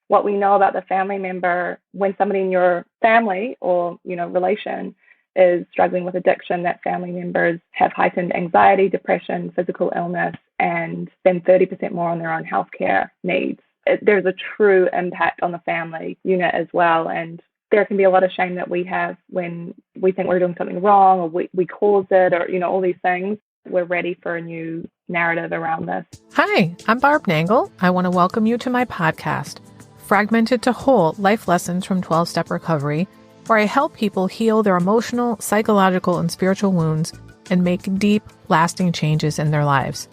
what we know about the family member when somebody in your family or, relation is struggling with addiction, that family members have heightened anxiety, depression, physical illness, and spend 30% more on their own healthcare needs. There's a true impact on the family unit as well. And there can be a lot of shame that we have when we think we're doing something wrong or we caused it or, all these things. We're ready for a new narrative around this. Hi, I'm Barb Nangle. I want to welcome you to my podcast, Fragmented to Whole, Life Lessons from 12-Step Recovery, where I help people heal their emotional, psychological, and spiritual wounds and make deep, lasting changes in their lives.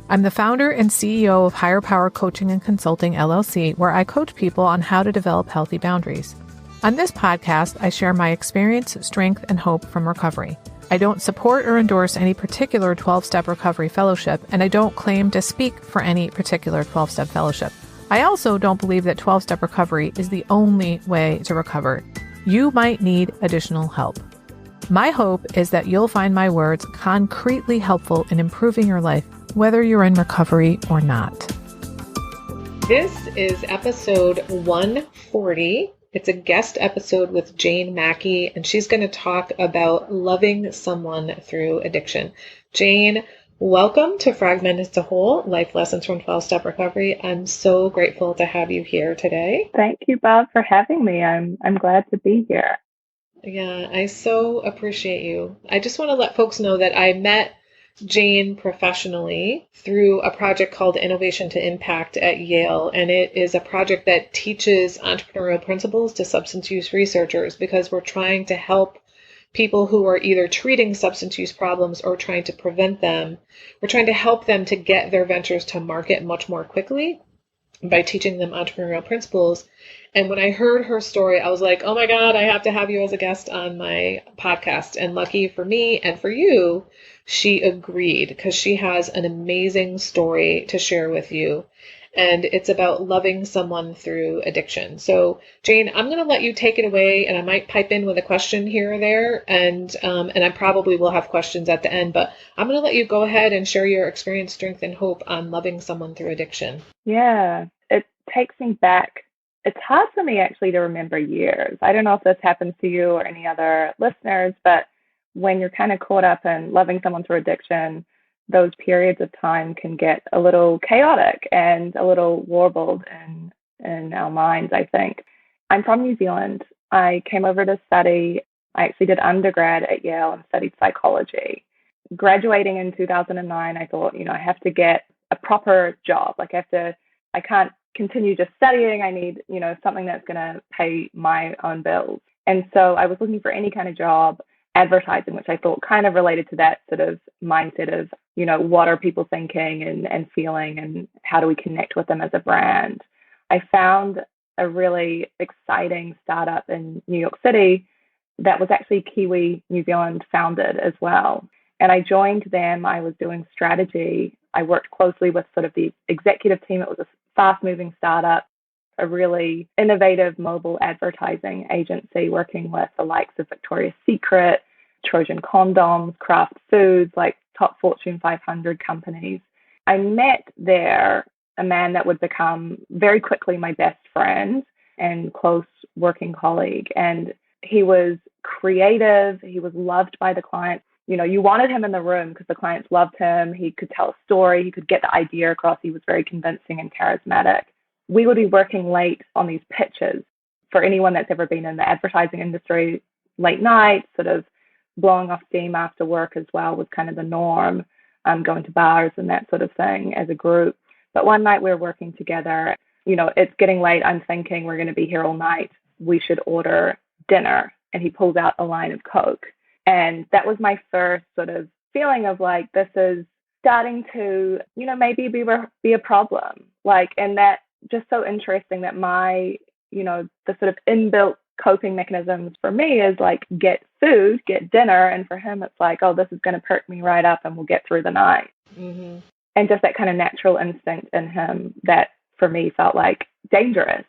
I'm the founder and CEO of Higher Power Coaching and Consulting, LLC, where I coach people on how to develop healthy boundaries. On this podcast, I share my experience, strength, and hope from recovery. I don't support or endorse any particular 12-step recovery fellowship, and I don't claim to speak for any particular 12-step fellowship. I also don't believe that 12-step recovery is the only way to recover. You might need additional help. My hope is that you'll find my words concretely helpful in improving your life, whether you're in recovery or not. This is episode 140. It's a guest episode with Jane Macky, and she's going to talk about loving someone through addiction. Jane, welcome to Fragmented to Whole, Life Lessons from 12-Step Recovery. I'm so grateful to have you here today. Thank you, Bob, for having me. I'm glad to be here. Yeah, I so appreciate you. I just want to let folks know that I met Jane professionally through a project called Innovation to Impact at Yale, and it is a project that teaches entrepreneurial principles to substance use researchers because we're trying to help people who are either treating substance use problems or trying to prevent them. We're trying to help them to get their ventures to market much more quickly by teaching them entrepreneurial principles. And when I heard her story, I was like, oh my God, I have to have you as a guest on my podcast. And lucky for me and for you, she agreed because she has an amazing story to share with you. And it's about loving someone through addiction. So Jane, I'm going to let you take it away, and I might pipe in with a question here or there. And I probably will have questions at the end, but I'm going to let you go ahead and share your experience, strength, and hope on loving someone through addiction. Yeah, it takes me back. It's hard for me actually to remember years. I don't know if this happens to you or any other listeners, but when you're kind of caught up in loving someone through addiction, those periods of time can get a little chaotic and a little warbled in our minds, I think. I'm from New Zealand. I came over to study. I actually did undergrad at Yale and studied psychology. Graduating in 2009, I thought, I have to get a proper job. I can't continue just studying. I need, something that's going to pay my own bills. And so I was looking for any kind of job, advertising, which I thought kind of related to that sort of mindset of, what are people thinking and feeling and how do we connect with them as a brand. I found a really exciting startup in New York City that was actually Kiwi New Zealand founded as well. And I joined them. I was doing strategy. I worked closely with sort of the executive team. It was a fast-moving startup, a really innovative mobile advertising agency working with the likes of Victoria's Secret, Trojan Condoms, Kraft Foods, like top Fortune 500 companies. I met there a man that would become very quickly my best friend and close working colleague. And he was creative. He was loved by the clients. You wanted him in the room because the clients loved him. He could tell a story. He could get the idea across. He was very convincing and charismatic. We would be working late on these pitches. For anyone that's ever been in the advertising industry, late night, sort of blowing off steam after work as well was kind of the norm, going to bars and that sort of thing as a group. But one night we were working together. It's getting late. I'm thinking we're going to be here all night. We should order dinner. And he pulls out a line of Coke. And that was my first sort of feeling of like, this is starting to, maybe be a problem. And that just so interesting that my, the sort of inbuilt coping mechanisms for me is like, get food, get dinner. And for him, it's like, oh, this is going to perk me right up and we'll get through the night. Mm-hmm. And just that kind of natural instinct in him that for me felt like dangerous.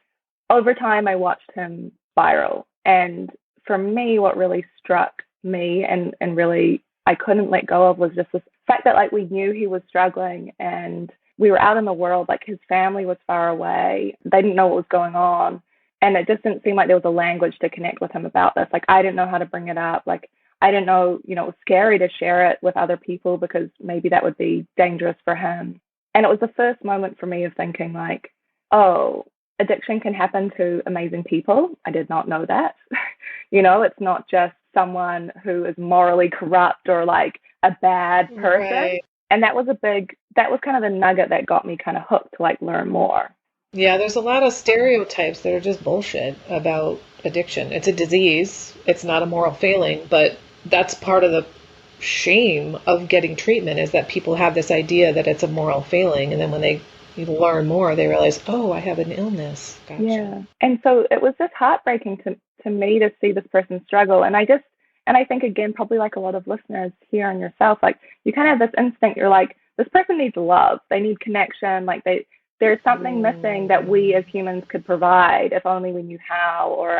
Over time, I watched him spiral. And for me, what really struck me and really I couldn't let go of was just this fact that like we knew he was struggling and we were out in the world, like his family was far away. They didn't know what was going on. And it just didn't seem like there was a language to connect with him about this. Like, I didn't know how to bring it up. Like, I didn't know, it was scary to share it with other people because maybe that would be dangerous for him. And it was the first moment for me of thinking, like, oh, addiction can happen to amazing people. I did not know that. It's not just someone who is morally corrupt or like a bad person. Right. And that was kind of the nugget that got me kind of hooked to like learn more. Yeah, there's a lot of stereotypes that are just bullshit about addiction. It's a disease. It's not a moral failing, but that's part of the shame of getting treatment is that people have this idea that it's a moral failing. And then when they learn more, they realize, oh, I have an illness. Gotcha. Yeah. And so it was just heartbreaking to me to see this person struggle. And I think, again, probably like a lot of listeners here and yourself, like you kind of have this instinct, you're like, this person needs love. They need connection. Like there's something missing that we as humans could provide if only we knew how, or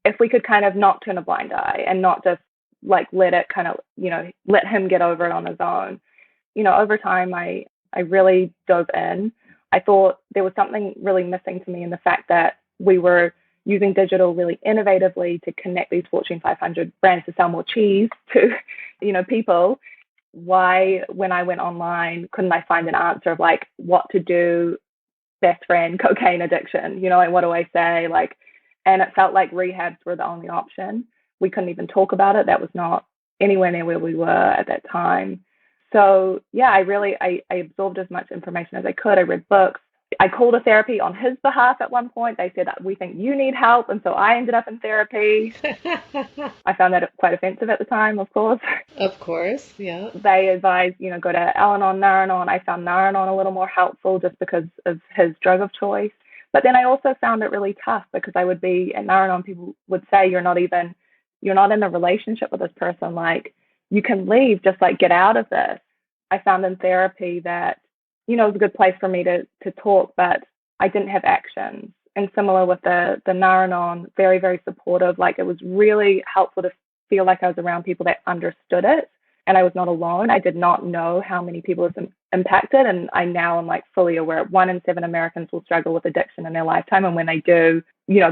if we could kind of not turn a blind eye and not just like let it kind of, let him get over it on his own. Over time, I really dove in. I thought there was something really missing to me in the fact that we were using digital really innovatively to connect these Fortune 500 brands to sell more cheese to, people. Why, when I went online, couldn't I find an answer of like what to do, best friend, cocaine addiction, like what do I say? Like, and it felt like rehabs were the only option. We couldn't even talk about it. That was not anywhere near where we were at that time. So yeah, I absorbed as much information as I could. I read books. I called a therapy on his behalf at one point. They said, we think you need help. And so I ended up in therapy. I found that quite offensive at the time, of course. Of course, yeah. They advised, go to Al-Anon, Nar-Anon. I found Nar-Anon a little more helpful just because of his drug of choice. But then I also found it really tough because I would be at Nar-Anon, people would say, you're not in a relationship with this person. Like, you can leave, just like get out of this. I found in therapy that, it was a good place for me to talk, but I didn't have actions. And similar with the Nar-Anon, very, very supportive. Like, it was really helpful to feel like I was around people that understood it and I was not alone. I did not know how many people it's impacted. And I now am like fully aware 1 in 7 Americans will struggle with addiction in their lifetime. And when they do,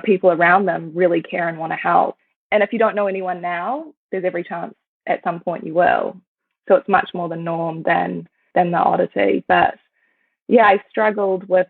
people around them really care and want to help. And if you don't know anyone now, there's every chance at some point you will. So it's much more the norm than the oddity. But yeah, I struggled with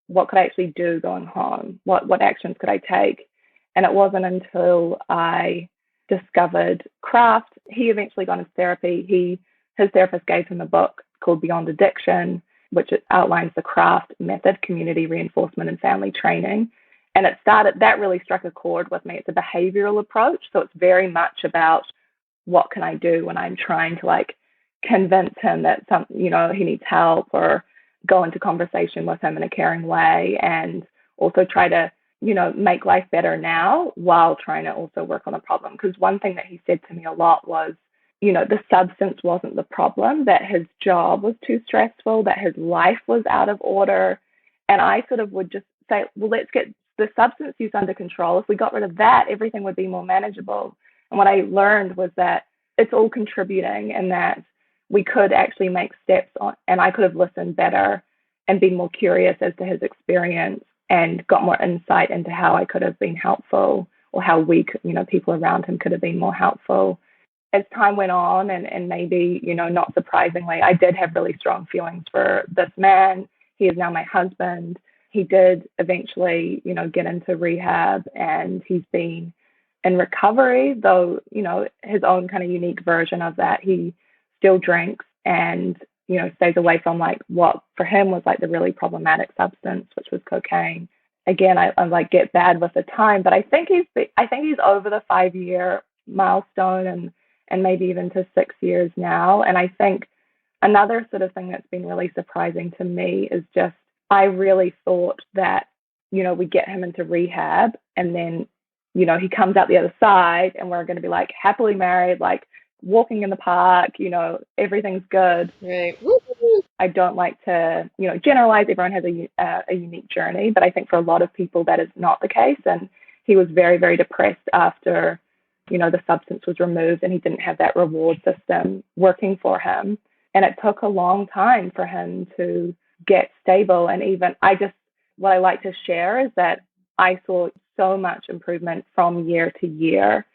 what could I actually do going home? What actions could I take? And it wasn't until I discovered craft. He eventually got into therapy. His therapist gave him a book called Beyond Addiction, which outlines the craft method, community reinforcement, and family training. And that really struck a chord with me. It's a behavioral approach. So it's very much about what can I do when I'm trying to like convince him that he needs help, or go into conversation with him in a caring way, and also try to, make life better now while trying to also work on the problem. Because one thing that he said to me a lot was, the substance wasn't the problem, that his job was too stressful, that his life was out of order. And I sort of would just say, well, let's get the substance use under control. If we got rid of that, everything would be more manageable. And what I learned was that it's all contributing, and that we could actually make steps on, and I could have listened better and been more curious as to his experience and got more insight into how I could have been helpful, or how we could, people around him could have been more helpful. As time went on, and maybe, not surprisingly, I did have really strong feelings for this man. He is now my husband. He did eventually, get into rehab, and he's been in recovery, though, his own kind of unique version of that. He still drinks and, stays away from like what for him was like the really problematic substance, which was cocaine. Again, I'm like get bad with the time, but I think he's over the 5-year milestone, and maybe even to 6 years now. And I think another sort of thing that's been really surprising to me is just, I really thought that, we get him into rehab and then, he comes out the other side and we're going to be like happily married, like walking in the park, everything's good. Right. I don't like to, generalize. Everyone has a unique journey, but I think for a lot of people that is not the case. And he was very, very depressed after, the substance was removed, and he didn't have that reward system working for him. And it took a long time for him to get stable. And even what I like to share is that I saw so much improvement from year to year.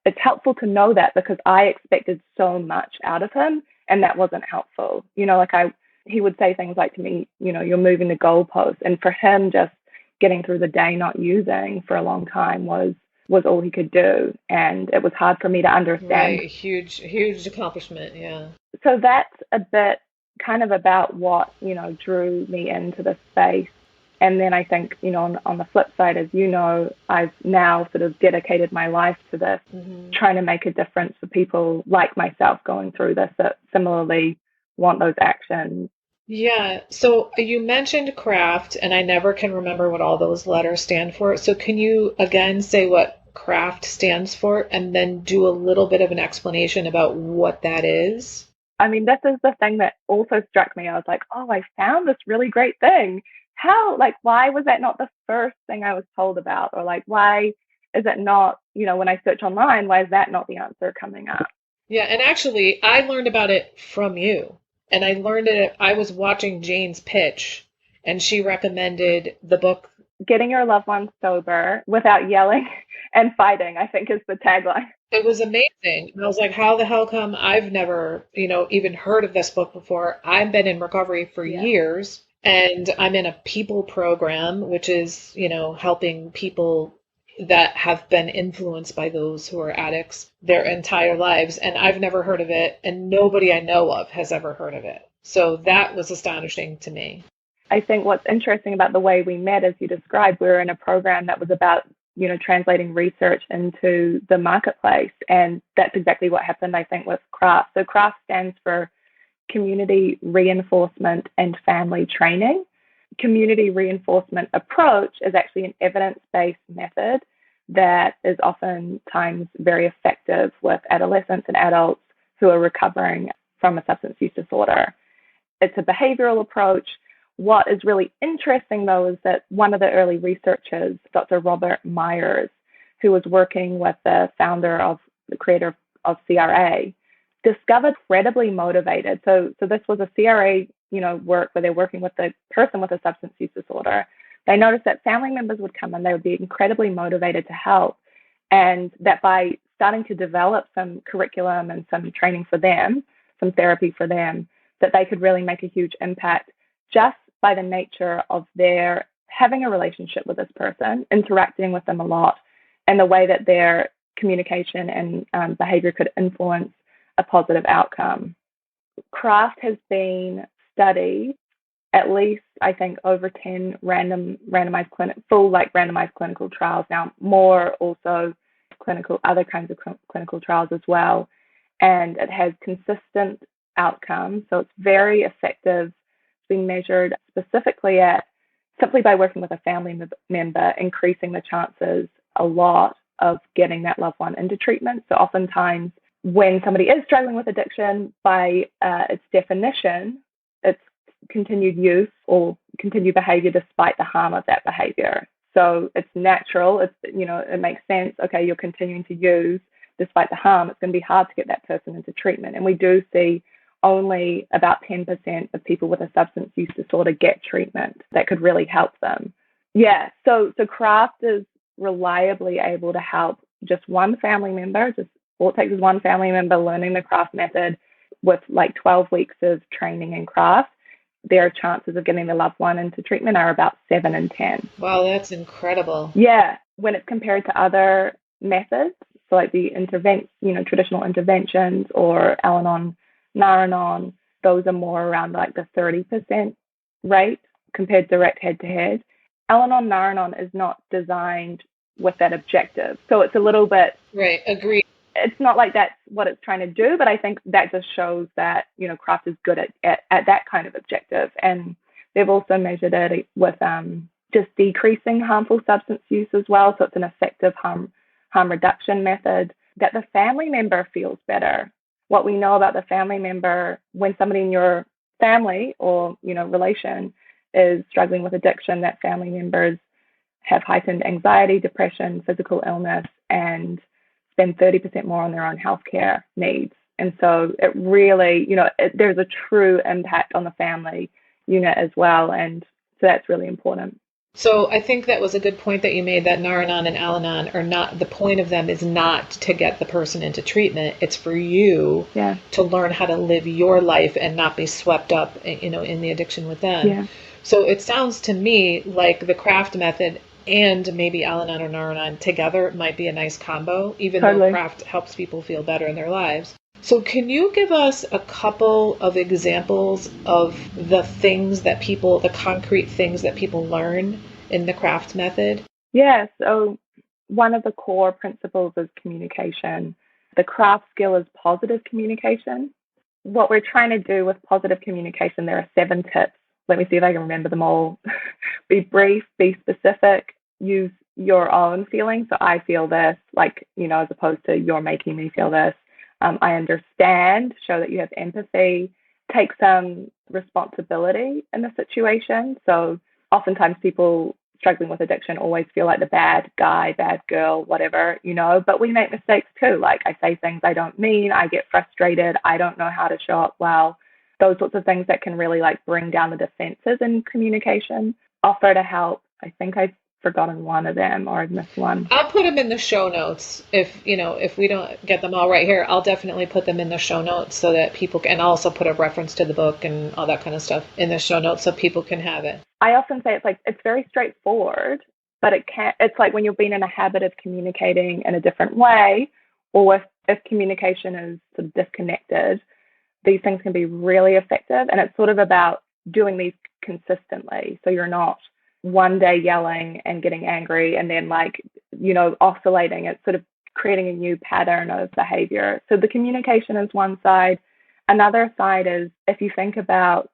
It's helpful to know that because I expected so much out of him and that wasn't helpful. He would say things like to me, you're moving the goalposts. And for him, just getting through the day not using for a long time was all he could do. And it was hard for me to understand. Right. Huge accomplishment. Yeah. So that's a bit kind of about what, drew me into the space. And then I think, on the flip side, as you know, I've now sort of dedicated my life to this, trying to make a difference for people like myself going through this that similarly want those actions. Yeah. So you mentioned craft, and I never can remember what all those letters stand for. So can you again say what craft stands for and then do a little bit of an explanation about what that is? I mean, this is the thing that also struck me. I was like, oh, I found this really great thing. Why was that not the first thing I was told about? Or why is it not, when I search online, why is that not the answer coming up? Yeah. And actually, I learned about it from you. And I learned it, I was watching Jane's pitch, and she recommended the book. Getting Your Loved Ones Sober Without Yelling and Fighting, I think is the tagline. It was amazing. And I was like, how the hell come I've never, even heard of this book before? I've been in recovery for years, and I'm in a people program, which is, helping people that have been influenced by those who are addicts their entire lives. And I've never heard of it, and nobody I know of has ever heard of it. So that was astonishing to me. I think what's interesting about the way we met, as you described, we were in a program that was about, translating research into the marketplace. And that's exactly what happened, I think, with CRAFT. So CRAFT stands for Community Reinforcement and Family Training. Community reinforcement approach is actually an evidence-based method that is oftentimes very effective with adolescents and adults who are recovering from a substance use disorder. It's a behavioral approach. What is really interesting, though, is that one of the early researchers, Dr. Robert Myers, who was working with the creator of CRA, discovered incredibly motivated. So this was a CRA, work where they're working with the person with a substance use disorder. They noticed that family members would come and they would be incredibly motivated to help, and that by starting to develop some curriculum and some training for them, some therapy for them, that they could really make a huge impact just by the nature of their having a relationship with this person, interacting with them a lot, and the way that their communication and behavior could influence a positive outcome. CRAFT has been studied at least, I think, over 10 randomized clinical trials. Now, more also other kinds of clinical trials as well. And it has consistent outcomes. So it's very effective. It's been measured specifically at simply by working with a family member, increasing the chances a lot of getting that loved one into treatment. So oftentimes when somebody is struggling with addiction, by its definition, it's continued use or continued behavior despite the harm of that behavior. So it's natural. It makes sense. Okay, you're continuing to use despite the harm. It's going to be hard to get that person into treatment. And we do see only about 10% of people with a substance use disorder get treatment that could really help them. Yeah, so CRAFT is reliably able to help just one family member. Just all it takes is one family member learning the CRAFT method with 12 weeks of training in CRAFT. Their chances of getting the loved one into treatment are about 7 in 10. Wow, that's incredible. Yeah, when it's compared to other methods, so like the traditional interventions or Al-Anon, Nar-Anon, those are more around the 30% rate compared direct head-to-head. Al-Anon, Nar-Anon is not designed with that objective. So it's a little bit... Right, agreed. It's not like that's what it's trying to do, but I think that just shows that, CRAFT is good at that kind of objective. And they've also measured it with just decreasing harmful substance use as well. So it's an effective harm reduction method, that the family member feels better. What we know about the family member, when somebody in your family or, relation is struggling with addiction, that family members have heightened anxiety, depression, physical illness, and spend 30% more on their own healthcare needs And so it really, there's a true impact on the family unit as well. And so that's really important. So I think that was a good point that you made, that Nar-Anon and Al-Anon are not, the point of them is not to get the person into treatment. It's for you to learn how to live your life and not be swept up, in the addiction with them. Yeah. So it sounds to me like the craft method and maybe Al-Anon or Nar-Anon together might be a nice combo, even though craft helps people feel better in their lives. So can you give us a couple of examples of the concrete things that people learn in the craft method? Yeah, so one of the core principles is communication. The craft skill is positive communication. What we're trying to do with positive communication, there are 7 tips. Let me see if I can remember them all. Be brief, be specific, use your own feelings. So I feel this, as opposed to you're making me feel this. I understand, show that you have empathy, take some responsibility in the situation. So oftentimes people struggling with addiction always feel like the bad guy, bad girl, whatever, but we make mistakes too. Like I say things I don't mean, I get frustrated, I don't know how to show up well. Those sorts of things that can really bring down the defenses in communication. Offer to help. I think I've forgotten one of them or I've missed one. I'll put them in the show notes. If we don't get them all right here, I'll definitely put them in the show notes so that people can, and I'll also put a reference to the book and all that kind of stuff in the show notes so people can have it. I often say it's very straightforward, but it's like when you've been in a habit of communicating in a different way, or if communication is sort of disconnected, these things can be really effective. And it's sort of about doing these consistently. So you're not one day yelling and getting angry and then oscillating. It's sort of creating a new pattern of behavior. So the communication is one side. Another side is if you think about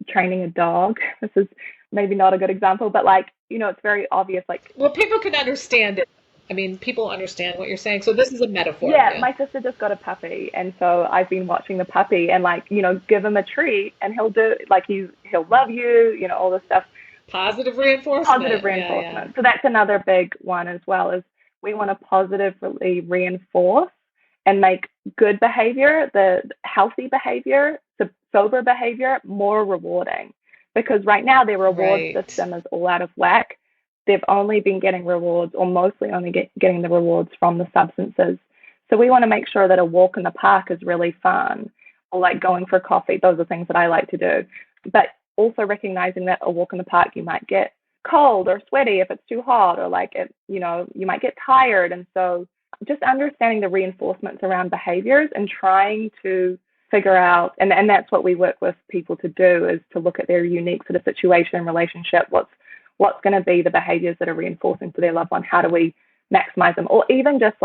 training a dog. This is maybe not a good example, but it's very obvious. Well, people can understand it. I mean, people understand what you're saying. So this is a metaphor. Yeah, my sister just got a puppy. And so I've been watching the puppy and give him a treat and he'll do he'll love you, all this stuff. Positive reinforcement. Yeah. So that's another big one as well, is we want to positively reinforce and make good behavior, the healthy behavior, the sober behavior, more rewarding. Because right now their reward system is all out of whack. They've only been getting rewards, or mostly only getting the rewards from the substances. So we want to make sure that a walk in the park is really fun, or going for coffee. Those are things that I like to do. But also recognizing that a walk in the park, you might get cold or sweaty if it's too hot, or you might get tired. And so just understanding the reinforcements around behaviors and trying to figure out, and that's what we work with people to do, is to look at their unique sort of situation and relationship. What's going to be the behaviors that are reinforcing for their loved one? How do we maximize them? Or even just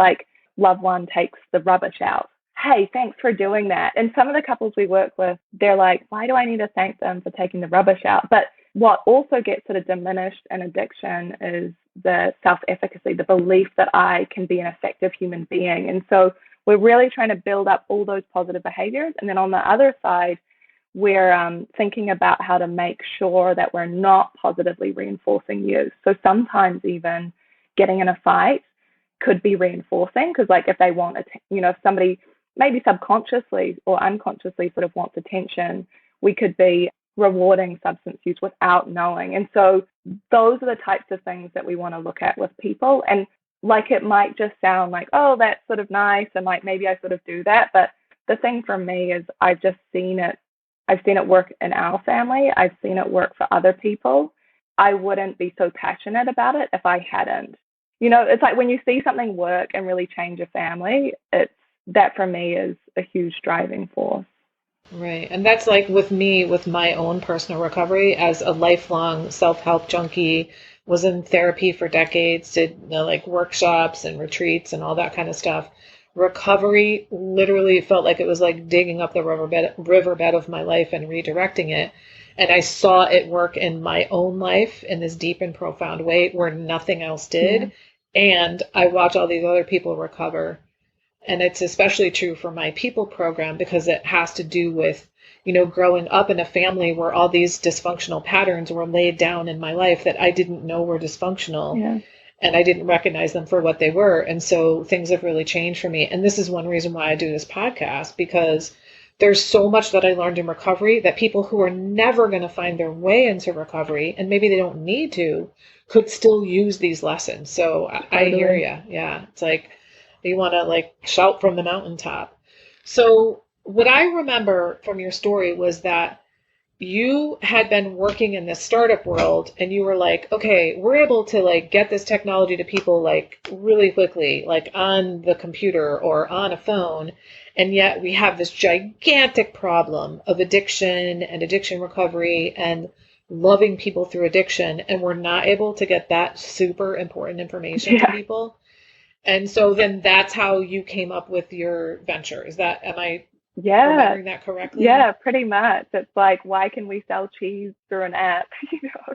loved one takes the rubbish out. Hey, thanks for doing that. And some of the couples we work with, they're like, why do I need to thank them for taking the rubbish out? But what also gets sort of diminished in addiction is the self-efficacy, the belief that I can be an effective human being. And so we're really trying to build up all those positive behaviors. And then on the other side, we're thinking about how to make sure that we're not positively reinforcing you. So sometimes even getting in a fight could be reinforcing, because if they want, if somebody maybe subconsciously or unconsciously sort of wants attention, we could be rewarding substance use without knowing. And so those are the types of things that we want to look at with people. And it might just sound like, oh, that's sort of nice, and maybe I sort of do that. But the thing for me is I've seen it work in our family. I've seen it work for other people. I wouldn't be so passionate about it if I hadn't. It's like when you see something work and really change a family, that for me is a huge driving force. Right. And that's with me, with my own personal recovery as a lifelong self-help junkie, was in therapy for decades, did workshops and retreats and all that kind of stuff. Recovery literally felt like it was digging up the riverbed of my life and redirecting it. And I saw it work in my own life in this deep and profound way where nothing else did. Yeah. And I watch all these other people recover. And it's especially true for my people program, because it has to do with, growing up in a family where all these dysfunctional patterns were laid down in my life that I didn't know were dysfunctional. Yeah. and I didn't recognize them for what they were. And so things have really changed for me. And this is one reason why I do this podcast, because there's so much that I learned in recovery that people who are never going to find their way into recovery, and maybe they don't need to, could still use these lessons. So I hear you. Yeah. It's like you want to like shout from the mountaintop. So what I remember from your story was that you had been working in this startup world and you were like, okay, we're able to like get this technology to people like really quickly, like on the computer or on a phone. And yet we have this gigantic problem of addiction and addiction recovery and loving people through addiction. And we're not able to get that super important information to people. And so then that's how you came up with your venture. Am I remembering that correctly? Yeah, pretty much. It's like, why can we sell cheese through an app?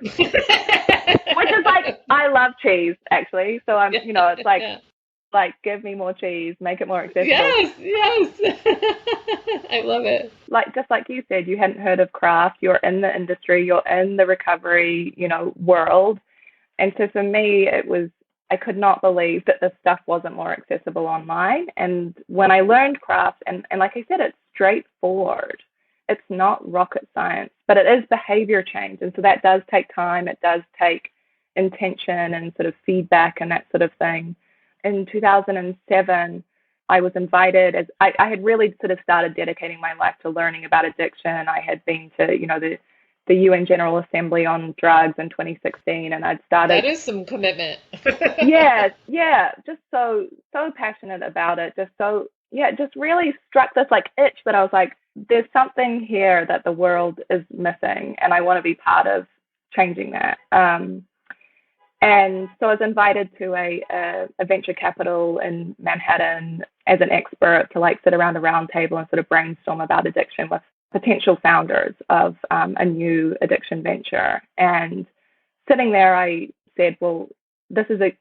Which is like, I love cheese actually. So I'm, it's like, like, give me more cheese, make it more accessible. Yes. I love it. Like, just like you said, you hadn't heard of craft. You're in the industry, you're in the recovery, world. And so for me, I could not believe that this stuff wasn't more accessible online. And when I learned craft, and like I said, it's straightforward. It's not rocket science, but it is behavior change. And so that does take time. It does take intention and sort of feedback and that sort of thing. In 2007, I was invited I had really sort of started dedicating my life to learning about addiction. I had been to, the UN General Assembly on drugs in 2016, and I'd started. That is some commitment. yeah, just so passionate about it. Just really struck this like itch that I was like, there's something here that the world is missing, and I want to be part of changing that. And so I was invited to a venture capital in Manhattan as an expert to like sit around a round table and sort of brainstorm about addiction with potential founders of a new addiction venture. And sitting there, I said, well,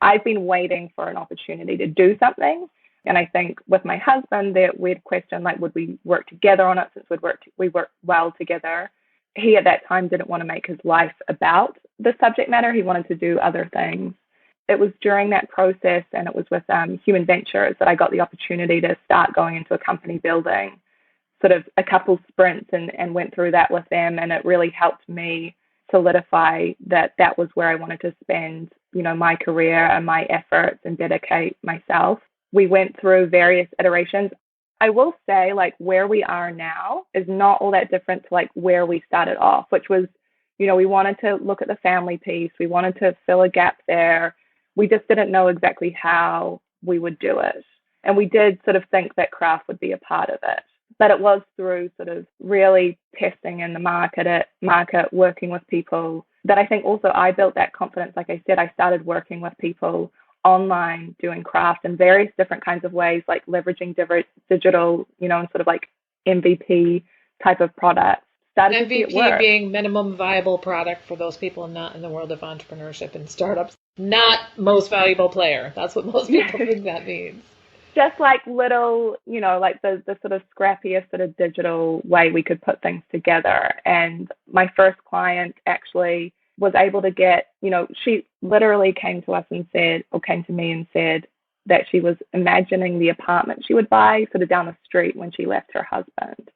I've been waiting for an opportunity to do something. And I think with my husband, that we'd question, like, would we work together on it since we worked well together? He at that time didn't want to make his life about the subject matter. He wanted to do other things. It was during that process, and it was with Human Ventures, that I got the opportunity to start going into a company building, sort of a couple sprints, and went through that with them. And it really helped me solidify that was where I wanted to spend, my career and my efforts and dedicate myself. We went through various iterations. I will say, like, where we are now is not all that different to like where we started off, which was, we wanted to look at the family piece. We wanted to fill a gap there. We just didn't know exactly how we would do it. And we did sort of think that craft would be a part of it. But it was through sort of really testing in the market, working with people, that I think also I built that confidence. Like I said, I started working with people online doing craft in various different kinds of ways, like leveraging digital, and sort of like MVP type of products. MVP being minimum viable product for those people not in the world of entrepreneurship and startups. Not most valuable player. That's what most people think that means. Just like little, like the sort of scrappiest sort of digital way we could put things together. And my first client actually was able to get, she literally came to me and said that she was imagining the apartment she would buy sort of down the street when she left her husband.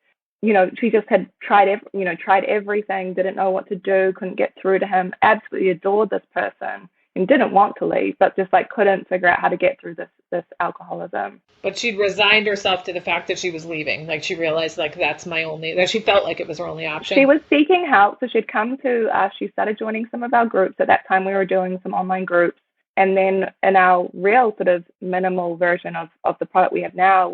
She just had tried everything, didn't know what to do, couldn't get through to him, absolutely adored this person and didn't want to leave, but just like couldn't figure out how to get through this alcoholism. But she'd resigned herself to the fact that she was leaving. Like she realized, like, that she felt like it was her only option. She was seeking help. So she'd come to us. She started joining some of our groups. At that time, we were doing some online groups. And then in our real sort of minimal version of the product we have now,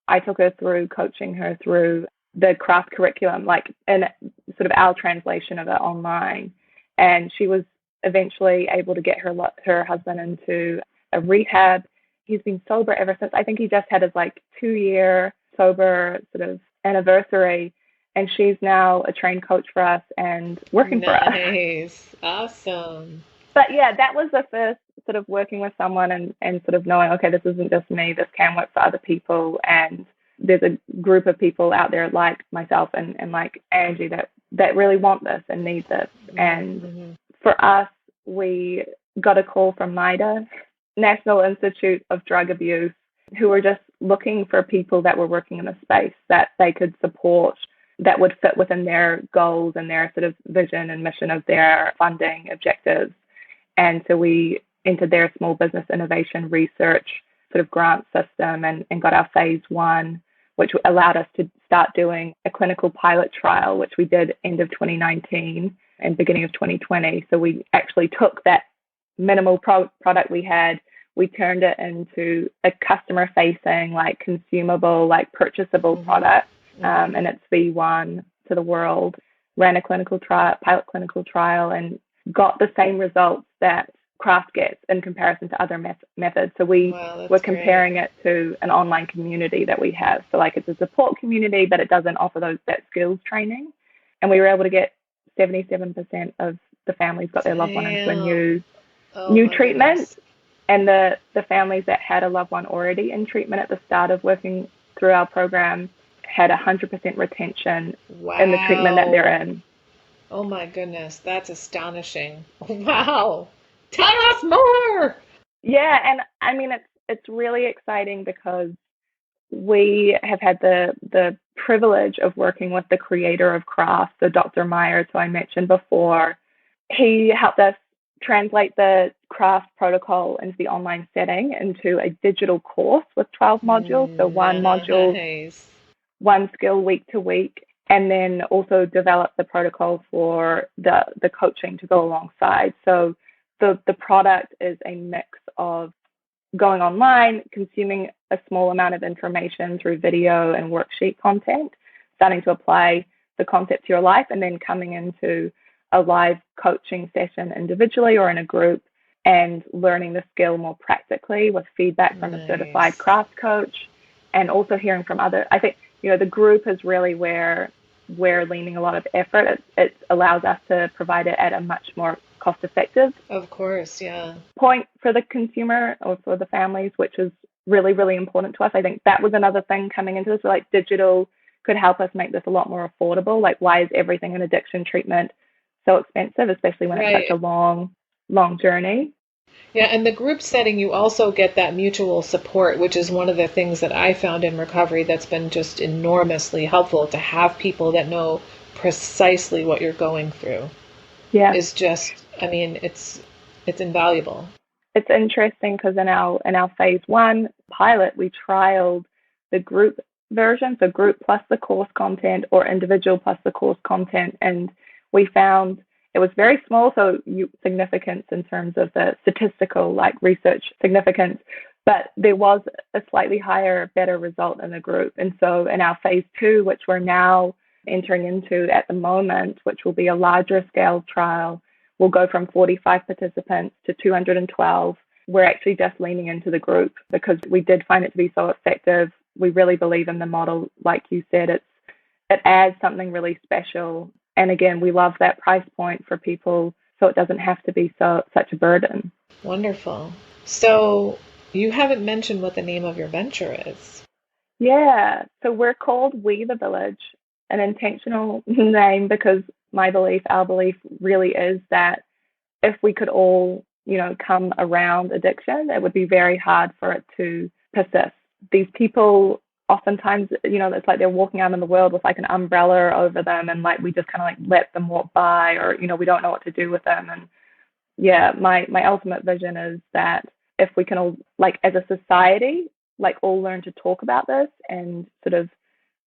I took her through, coaching her through the craft curriculum, like in sort of our translation of it online. And she was eventually able to get her husband into a rehab. He's been sober ever since. I think he just had his like 2-year sober sort of anniversary, and she's now a trained coach for us and working for us. Nice. Awesome. But yeah, that was the first sort of working with someone and sort of knowing, okay, this isn't just me, this can work for other people. And there's a group of people out there like myself and like Angie that really want this and need this. And for us, we got a call from NIDA, National Institute of Drug Abuse, who were just looking for people that were working in a space that they could support that would fit within their goals and their sort of vision and mission of their funding objectives. And so we entered their small business innovation research sort of grant system and got our phase 1, which allowed us to start doing a clinical pilot trial, which we did end of 2019 and beginning of 2020. So we actually took that minimal product we had, we turned it into a customer facing, like consumable, like purchasable product. And it's V1 to the world, ran a pilot clinical trial, and got the same results that craft gets in comparison to other methods. So we were comparing it to an online community that we have. So like it's a support community, but it doesn't offer that skills training. And we were able to get 77% of the families got their loved one into a new treatment. Goodness. And the families that had a loved one already in treatment at the start of working through our program had 100% retention in the treatment that they're in. Oh my goodness, that's astonishing. Wow. Tell us more. Yeah, and I mean it's really exciting because we have had the privilege of working with the creator of Craft, so Dr. Myers, who I mentioned before. He helped us translate the Craft protocol into the online setting into a digital course with 12 modules. So one module, one skill week to week, and then also develop the protocol for the coaching to go alongside. So the product is a mix of going online, consuming a small amount of information through video and worksheet content, starting to apply the concept to your life, and then coming into a live coaching session individually or in a group and learning the skill more practically with feedback from a certified craft coach, and also hearing from other. I think, the group is really where we're leaning a lot of effort. It allows us to provide it at a much more cost-effective, of course, yeah, point for the consumer or for the families, which is really, really important to us. I think that was another thing coming into this. Like digital could help us make this a lot more affordable. Like, why is everything in addiction treatment so expensive, especially when it's such a long journey? Yeah, and the group setting, you also get that mutual support, which is one of the things that I found in recovery that's been just enormously helpful, to have people that know precisely what you're going through. Yeah, is just, I mean, it's invaluable. It's interesting because in our phase 1 pilot, we trialed the group version, so group plus the course content or individual plus the course content, and we found it was very small, so significance in terms of the statistical, like research significance, but there was a slightly higher, better result in the group. And so in our phase 2, which we're now entering into at the moment, which will be a larger scale trial, we'll go from 45 participants to 212. We're actually just leaning into the group because we did find it to be so effective. We really believe in the model. Like you said, it adds something really special. And again, we love that price point for people, so it doesn't have to be such a burden. Wonderful. So you haven't mentioned what the name of your venture is. Yeah, so we're called We the Village, an intentional name because our belief really is that if we could all, come around addiction, it would be very hard for it to persist. These people oftentimes, it's like they're walking out in the world with like an umbrella over them, and like we just kind of like let them walk by, or we don't know what to do with them. And yeah, my ultimate vision is that if we can all, like as a society, like all learn to talk about this and sort of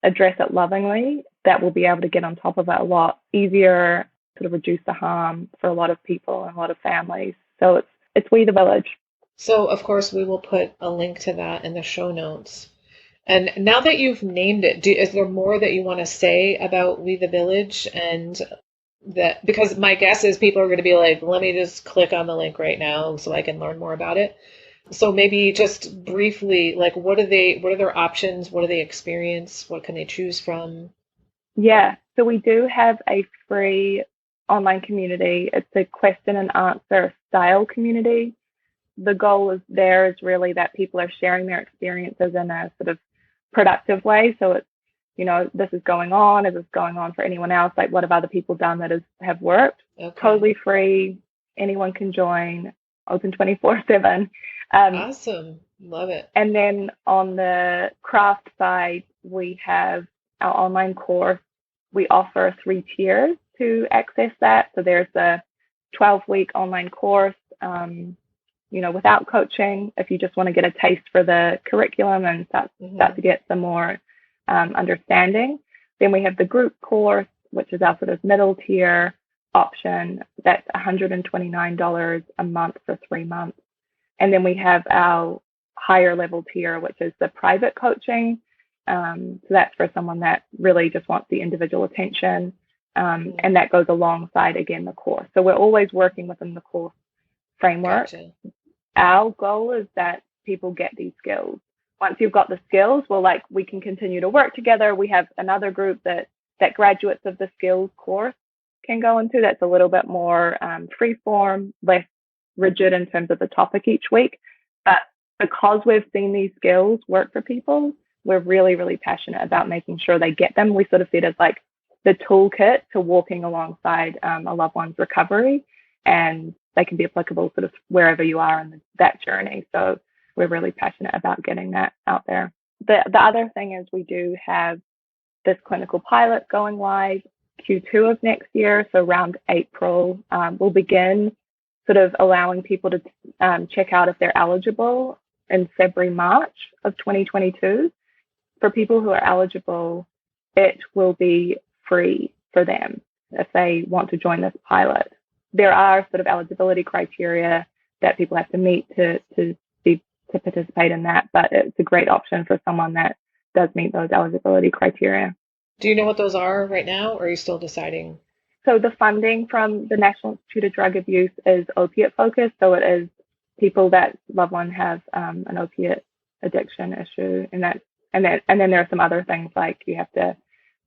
address it lovingly, that we'll be able to get on top of it a lot easier, sort of reduce the harm for a lot of people and a lot of families. So it's We the Village. So of course we will put a link to that in the show notes. And now that you've named it, is there more that you want to say about We the Village? And that, because my guess is people are going to be like, let me just click on the link right now so I can learn more about it. So maybe just briefly, like what are their options? What do they experience? What can they choose from? Yeah, so we do have a free online community. It's a question and answer style community. The goal is really that people are sharing their experiences in a sort of productive way. So it's, this is going on. Is this going on for anyone else? Like, what have other people done that have worked? Okay. Totally free. Anyone can join. open 24/7. Awesome. Love it. And then on the craft side, we have our online course. We offer 3 tiers to access that. So there's a 12-week online course, without coaching, if you just want to get a taste for the curriculum and start to get some more understanding. Then we have the group course, which is our sort of middle tier option. That's $129 a month for 3 months. And then we have our higher level tier, which is the private coaching. So that's for someone that really just wants the individual attention. And that goes alongside, again, the course. So we're always working within the course framework. Gotcha. Our goal is that people get these skills. Once you've got the skills, we can continue to work together. We have another group that graduates of the skills course can go into that's a little bit more free form, less rigid in terms of the topic each week. But because we've seen these skills work for people, we're really, really passionate about making sure they get them. We sort of see it as like the toolkit to walking alongside a loved one's recovery, and they can be applicable sort of wherever you are in that journey. So we're really passionate about getting that out there. The other thing is we do have this clinical pilot going live Q2 of next year. So around April, we'll begin sort of allowing people to check out if they're eligible in February, March of 2022. For people who are eligible, it will be free for them if they want to join this pilot. There are sort of eligibility criteria that people have to meet to participate in that, but it's a great option for someone that does meet those eligibility criteria. Do you know what those are right now, or are you still deciding? So the funding from the National Institute of Drug Abuse is opiate focused. So it is people that loved one have an opiate addiction issue, and then there are some other things like you have to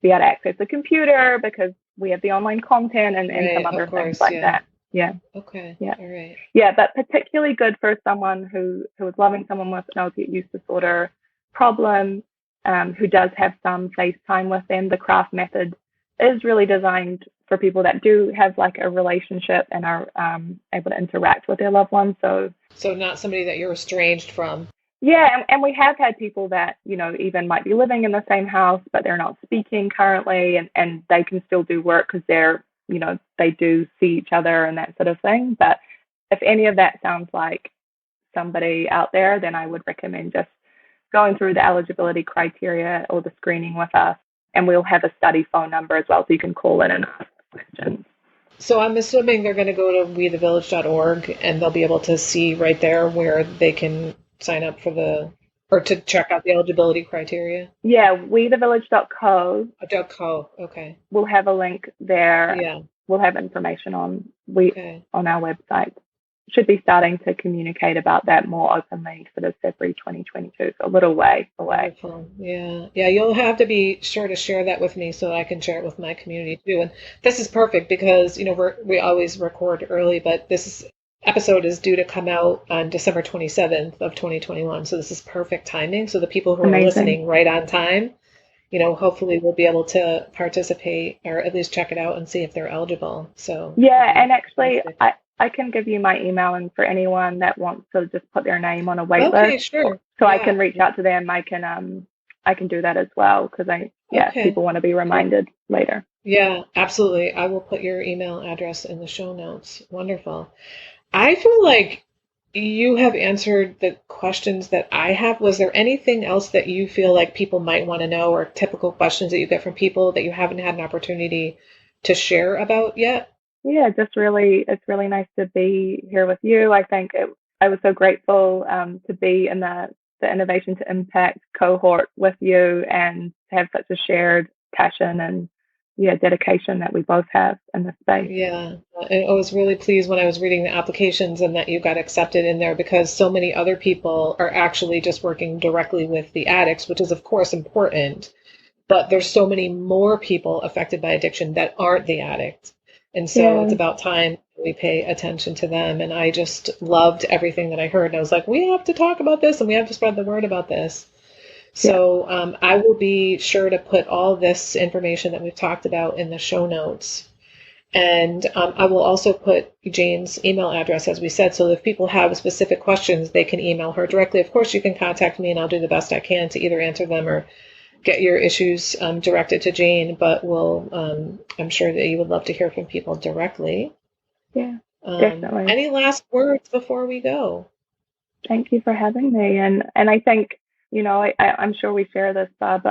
be able to access a computer because we have the online content and some other things like that. Yeah. Okay. Yeah. All right. Yeah, but particularly good for someone who is loving someone with an opiate use disorder problem, who does have some face time with them. The craft method is really designed for people that do have like a relationship and are able to interact with their loved ones. So not somebody that you're estranged from. Yeah, and we have had people that, even might be living in the same house, but they're not speaking currently, and they can still do work because they're, they do see each other and that sort of thing. But if any of that sounds like somebody out there, then I would recommend just going through the eligibility criteria or the screening with us, and we'll have a study phone number as well, so you can call in and ask questions. So I'm assuming they're going to go to wethevillage.org, and they'll be able to see right there where they can sign up or to check out the eligibility criteria? Yeah, wethevillage.co. .co, okay. We'll have a link there. Yeah. We'll have information on our website. Should be starting to communicate about that more openly sort of February 2022, so a little way away. Wonderful. Yeah. Yeah, you'll have to be sure to share that with me so that I can share it with my community too. And this is perfect because, we always record early, but this episode is due to come out on December 27th of 2021. So this is perfect timing. So the people who are listening right on time, hopefully will be able to participate or at least check it out and see if they're eligible. So yeah, and actually I can give you my email, and for anyone that wants to just put their name on a wait list, sure. So I can reach out to them. I can do that as well because people want to be reminded later. Yeah, absolutely. I will put your email address in the show notes. Wonderful. I feel like you have answered the questions that I have. Was there anything else that you feel like people might want to know, or typical questions that you get from people that you haven't had an opportunity to share about yet? Yeah, it's really nice to be here with you. I think I was so grateful to be in the Innovation to Impact cohort with you and to have such a shared passion and dedication that we both have in this space. Yeah, and I was really pleased when I was reading the applications and that you got accepted in there, because so many other people are actually just working directly with the addicts, which is of course important, but there's so many more people affected by addiction that aren't the addict. And so it's about time we pay attention to them. And I just loved everything that I heard. And I was like, we have to talk about this and we have to spread the word about this. So I will be sure to put all this information that we've talked about in the show notes. And I will also put Jane's email address, as we said, so if people have specific questions, they can email her directly. Of course, you can contact me, and I'll do the best I can to either answer them or get your issues directed to Jane. But I'm sure that you would love to hear from people directly. Yeah, definitely. Any last words before we go? Thank you for having me. And I think, I'm sure we share this, but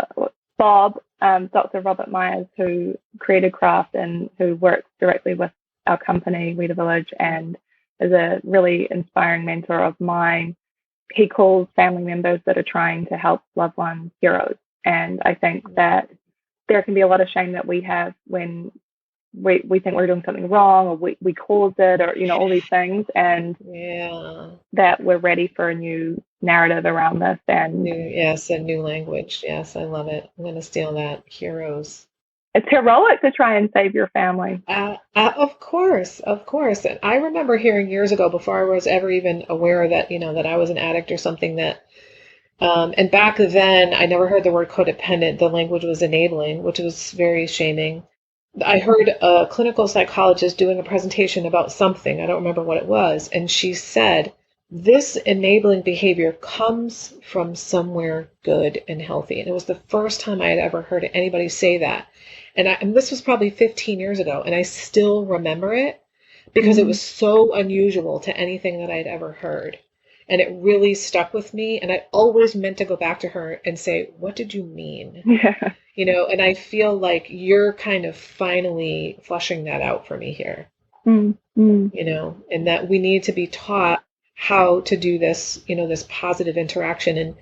Bob, Dr. Robert Myers, who created Craft and who works directly with our company, We the Village, and is a really inspiring mentor of mine, he calls family members that are trying to help loved ones heroes. And I think that there can be a lot of shame that we have when we think we're doing something wrong, or we caused it, or all these things, and that we're ready for a new narrative around this. And a new language. Yes, I love it. I'm going to steal that. Heroes. It's heroic to try and save your family. Of course. And I remember hearing years ago, before I was ever even aware that that I was an addict or something, that and back then I never heard the word codependent. The language was enabling, which was very shaming. I heard a clinical psychologist doing a presentation about something. I don't remember what it was. And she said, this enabling behavior comes from somewhere good and healthy. And it was the first time I had ever heard anybody say that. And this was probably 15 years ago. And I still remember it because it was so unusual to anything that I'd ever heard. And it really stuck with me. And I always meant to go back to her and say, what did you mean? Yeah. And I feel like you're kind of finally fleshing that out for me here, and that we need to be taught how to do this, this positive interaction. And,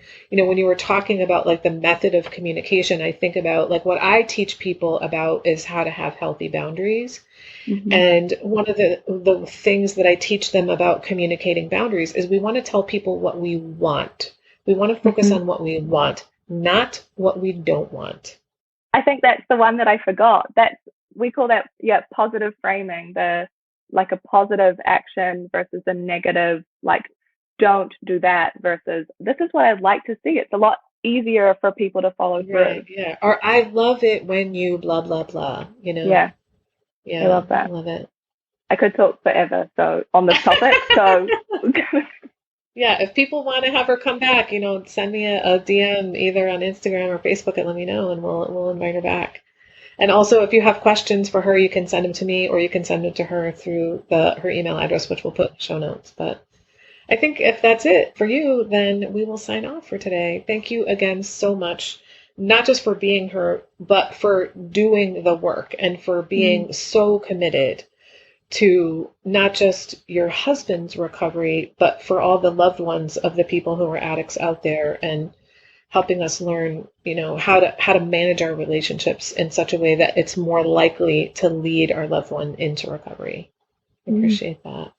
when you were talking about like the method of communication, I think about like what I teach people about is how to have healthy boundaries. Mm-hmm. And one of the things that I teach them about communicating boundaries is we want to tell people what we want. We want to focus on what we want, not what we don't want. I think that's the one that I forgot. We call that positive framing, like a positive action versus a negative, like don't do that, versus this is what I'd like to see. It's a lot easier for people to follow through. Right, yeah. Or I love it when you blah, blah, blah, Yeah. I love that. I love it. I could talk forever on this topic. So yeah, if people want to have her come back, send me a DM either on Instagram or Facebook and let me know, and we'll invite her back. And also, if you have questions for her, you can send them to me, or you can send them to her through her email address, which we'll put in the show notes. But I think if that's it for you, then we will sign off for today. Thank you again so much, not just for being her, but for doing the work and for being so committed to not just your husband's recovery, but for all the loved ones of the people who are addicts out there, and helping us learn, how to manage our relationships in such a way that it's more likely to lead our loved one into recovery. I appreciate that.